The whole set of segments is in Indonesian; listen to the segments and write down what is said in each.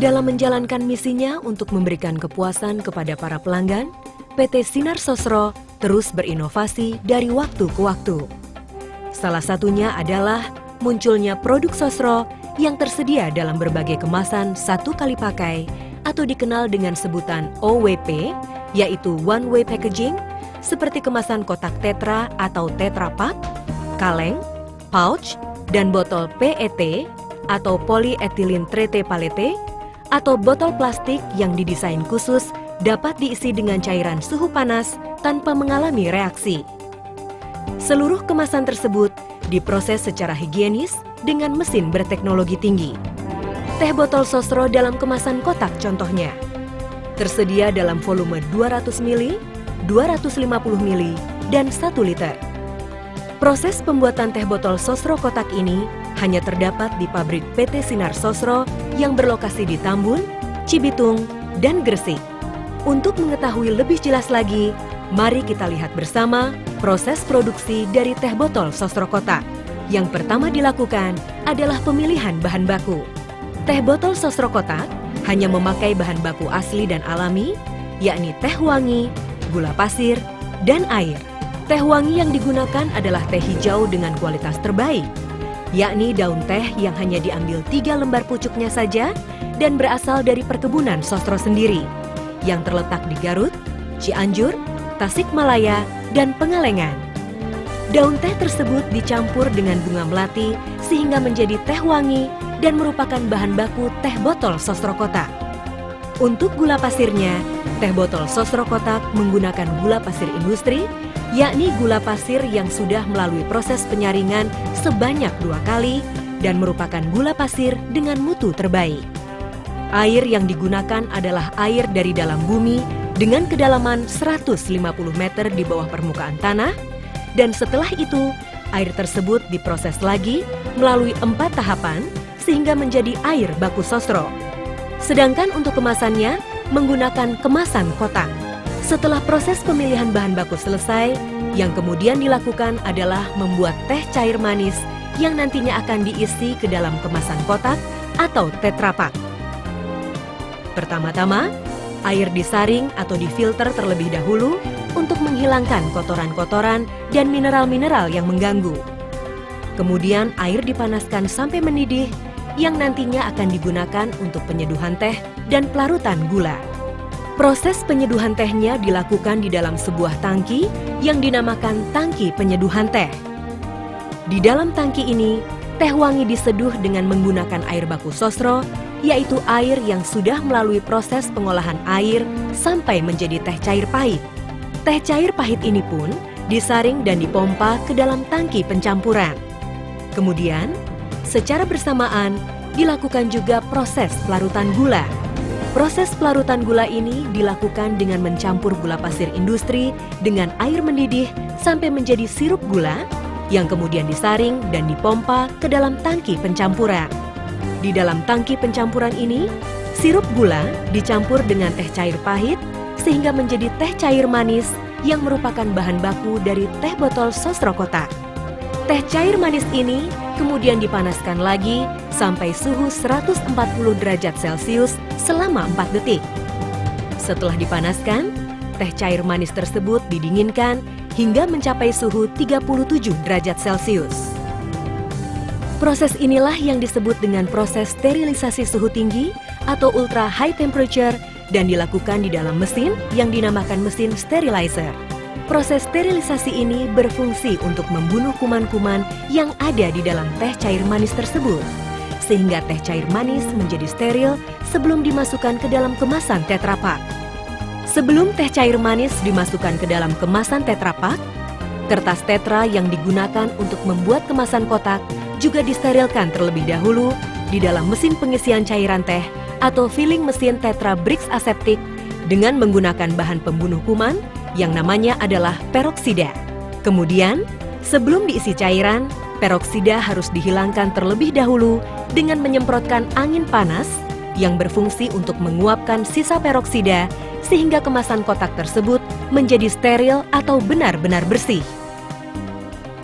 Dalam menjalankan misinya untuk memberikan kepuasan kepada para pelanggan, PT Sinar Sosro terus berinovasi dari waktu ke waktu. Salah satunya adalah munculnya produk Sosro yang tersedia dalam berbagai kemasan satu kali pakai atau dikenal dengan sebutan OWP, yaitu One Way Packaging, seperti kemasan kotak tetra atau tetra pak, kaleng, pouch, dan botol PET atau polyethylene trete palette, atau botol plastik yang didesain khusus dapat diisi dengan cairan suhu panas tanpa mengalami reaksi. Seluruh kemasan tersebut diproses secara higienis dengan mesin berteknologi tinggi. Teh botol Sosro dalam kemasan kotak contohnya tersedia dalam volume 200 ml, 250 ml, dan 1 liter. Proses pembuatan teh botol Sosro kotak ini hanya terdapat di pabrik PT Sinar Sosro yang berlokasi di Tambun, Cibitung, dan Gresik. Untuk mengetahui lebih jelas lagi, mari kita lihat bersama proses produksi dari teh botol Sosro kotak. Yang pertama dilakukan adalah pemilihan bahan baku. Teh botol Sosro kotak hanya memakai bahan baku asli dan alami, yakni teh wangi, gula pasir, dan air. Teh wangi yang digunakan adalah teh hijau dengan kualitas terbaik, yakni daun teh yang hanya diambil 3 lembar pucuknya saja dan berasal dari perkebunan Sosro sendiri, yang terletak di Garut, Cianjur, Tasikmalaya, dan Pengalengan. Daun teh tersebut dicampur dengan bunga melati sehingga menjadi teh wangi dan merupakan bahan baku teh botol Sosro kotak. Untuk gula pasirnya, teh botol Sosro kotak menggunakan gula pasir industri, yakni gula pasir yang sudah melalui proses penyaringan sebanyak 2 kali dan merupakan gula pasir dengan mutu terbaik. Air yang digunakan adalah air dari dalam bumi dengan kedalaman 150 meter di bawah permukaan tanah, dan setelah itu air tersebut diproses lagi melalui 4 tahapan sehingga menjadi air baku Sosro. Sedangkan untuk kemasannya menggunakan kemasan kotak. Setelah proses pemilihan bahan baku selesai, yang kemudian dilakukan adalah membuat teh cair manis yang nantinya akan diisi ke dalam kemasan kotak atau tetra pak. Pertama-tama, air disaring atau difilter terlebih dahulu untuk menghilangkan kotoran-kotoran dan mineral-mineral yang mengganggu. Kemudian air dipanaskan sampai mendidih yang nantinya akan digunakan untuk penyeduhan teh dan pelarutan gula. Proses penyeduhan tehnya dilakukan di dalam sebuah tangki yang dinamakan tangki penyeduhan teh. Di dalam tangki ini, teh wangi diseduh dengan menggunakan air baku Sosro, yaitu air yang sudah melalui proses pengolahan air sampai menjadi teh cair pahit. Teh cair pahit ini pun disaring dan dipompa ke dalam tangki pencampuran. Kemudian, secara bersamaan dilakukan juga proses pelarutan gula. Proses pelarutan gula ini dilakukan dengan mencampur gula pasir industri dengan air mendidih sampai menjadi sirup gula yang kemudian disaring dan dipompa ke dalam tangki pencampuran. Di dalam tangki pencampuran ini, sirup gula dicampur dengan teh cair pahit sehingga menjadi teh cair manis yang merupakan bahan baku dari teh botol Sosro kotak. Teh cair manis ini kemudian dipanaskan lagi sampai suhu 140 derajat Celcius selama 4 detik. Setelah dipanaskan, teh cair manis tersebut didinginkan hingga mencapai suhu 37 derajat Celcius. Proses inilah yang disebut dengan proses sterilisasi suhu tinggi atau ultra high temperature dan dilakukan di dalam mesin yang dinamakan mesin sterilizer. Proses sterilisasi ini berfungsi untuk membunuh kuman-kuman yang ada di dalam teh cair manis tersebut, sehingga teh cair manis menjadi steril sebelum dimasukkan ke dalam kemasan tetra pak. Sebelum teh cair manis dimasukkan ke dalam kemasan tetra pak, kertas tetra yang digunakan untuk membuat kemasan kotak juga disterilkan terlebih dahulu di dalam mesin pengisian cairan teh atau filling mesin tetra bricks aseptik dengan menggunakan bahan pembunuh kuman yang namanya adalah peroksida. Kemudian, sebelum diisi cairan, peroksida harus dihilangkan terlebih dahulu dengan menyemprotkan angin panas yang berfungsi untuk menguapkan sisa peroksida sehingga kemasan kotak tersebut menjadi steril atau benar-benar bersih.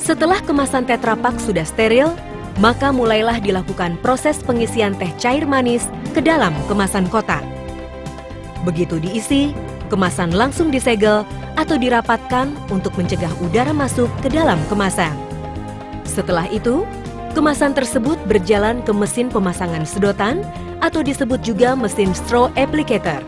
Setelah kemasan Tetra Pak sudah steril, maka mulailah dilakukan proses pengisian teh cair manis ke dalam kemasan kotak. Begitu diisi, kemasan langsung disegel atau dirapatkan untuk mencegah udara masuk ke dalam kemasan. Setelah itu, kemasan tersebut berjalan ke mesin pemasangan sedotan atau disebut juga mesin straw applicator.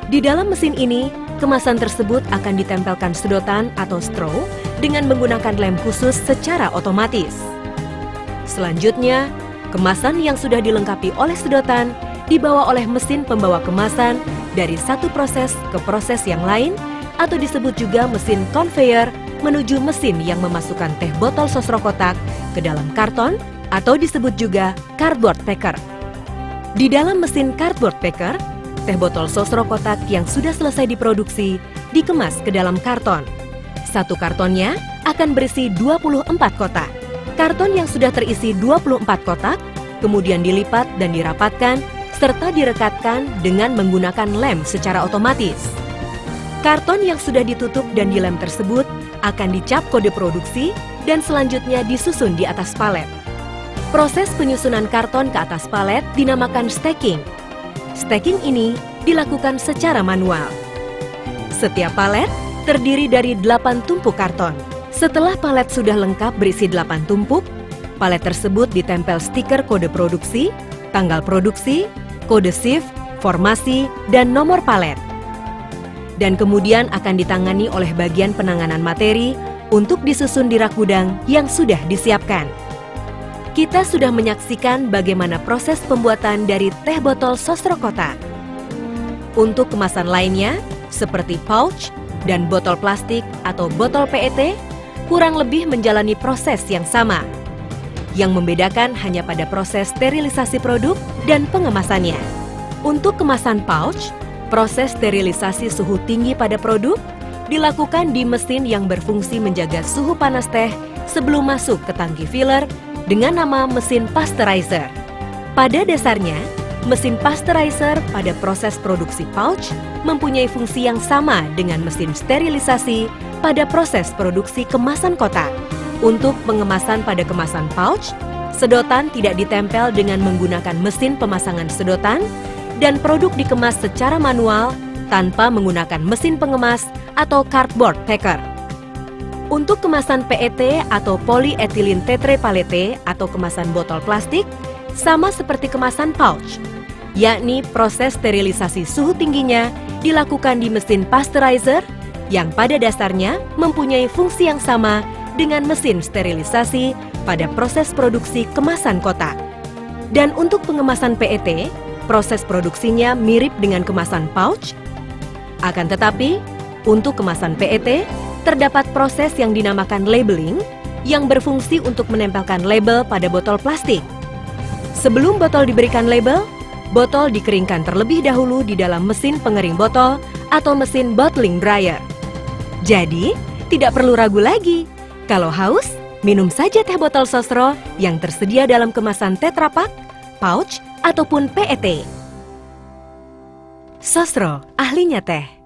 Di dalam mesin ini, kemasan tersebut akan ditempelkan sedotan atau straw dengan menggunakan lem khusus secara otomatis. Selanjutnya, kemasan yang sudah dilengkapi oleh sedotan dibawa oleh mesin pembawa kemasan dari satu proses ke proses yang lain atau disebut juga mesin conveyor menuju mesin yang memasukkan teh botol sosro kotak ke dalam karton atau disebut juga cardboard packer. Di dalam mesin cardboard packer, teh botol sosro kotak yang sudah selesai diproduksi dikemas ke dalam karton. Satu kartonnya akan berisi 24 kotak. Karton yang sudah terisi 24 kotak kemudian dilipat dan dirapatkan serta direkatkan dengan menggunakan lem secara otomatis. Karton yang sudah ditutup dan dilem tersebut akan dicap kode produksi dan selanjutnya disusun di atas palet. Proses penyusunan karton ke atas palet dinamakan stacking. Stacking ini dilakukan secara manual. Setiap palet terdiri dari 8 tumpuk karton. Setelah palet sudah lengkap berisi 8 tumpuk, palet tersebut ditempel stiker kode produksi, tanggal produksi, kode shift, formasi, dan nomor palet. Dan kemudian akan ditangani oleh bagian penanganan materi untuk disusun di rak gudang yang sudah disiapkan. Kita sudah menyaksikan bagaimana proses pembuatan dari teh botol sosro kotak. Untuk kemasan lainnya, seperti pouch dan botol plastik atau botol PET, kurang lebih menjalani proses yang sama. Yang membedakan hanya pada proses sterilisasi produk dan pengemasannya. Untuk kemasan pouch, proses sterilisasi suhu tinggi pada produk dilakukan di mesin yang berfungsi menjaga suhu panas teh sebelum masuk ke tangki filler dengan nama mesin pasteurizer. Pada dasarnya, mesin pasteurizer pada proses produksi pouch mempunyai fungsi yang sama dengan mesin sterilisasi pada proses produksi kemasan kotak. Untuk pengemasan pada kemasan pouch, sedotan tidak ditempel dengan menggunakan mesin pemasangan sedotan dan produk dikemas secara manual tanpa menggunakan mesin pengemas atau cardboard packer. Untuk kemasan PET atau polyethylene tetrapalette atau kemasan botol plastik, sama seperti kemasan pouch, yakni proses sterilisasi suhu tingginya dilakukan di mesin pasteurizer yang pada dasarnya mempunyai fungsi yang sama dengan mesin sterilisasi pada proses produksi kemasan kotak. Dan untuk pengemasan PET, proses produksinya mirip dengan kemasan pouch. Akan tetapi, untuk kemasan PET, terdapat proses yang dinamakan labeling yang berfungsi untuk menempelkan label pada botol plastik. Sebelum botol diberikan label, botol dikeringkan terlebih dahulu di dalam mesin pengering botol atau mesin bottling dryer. Jadi, tidak perlu ragu lagi. Kalau haus, minum saja teh botol sosro yang tersedia dalam kemasan Tetra Pak, pouch, ataupun PET. Sosro, ahlinya teh.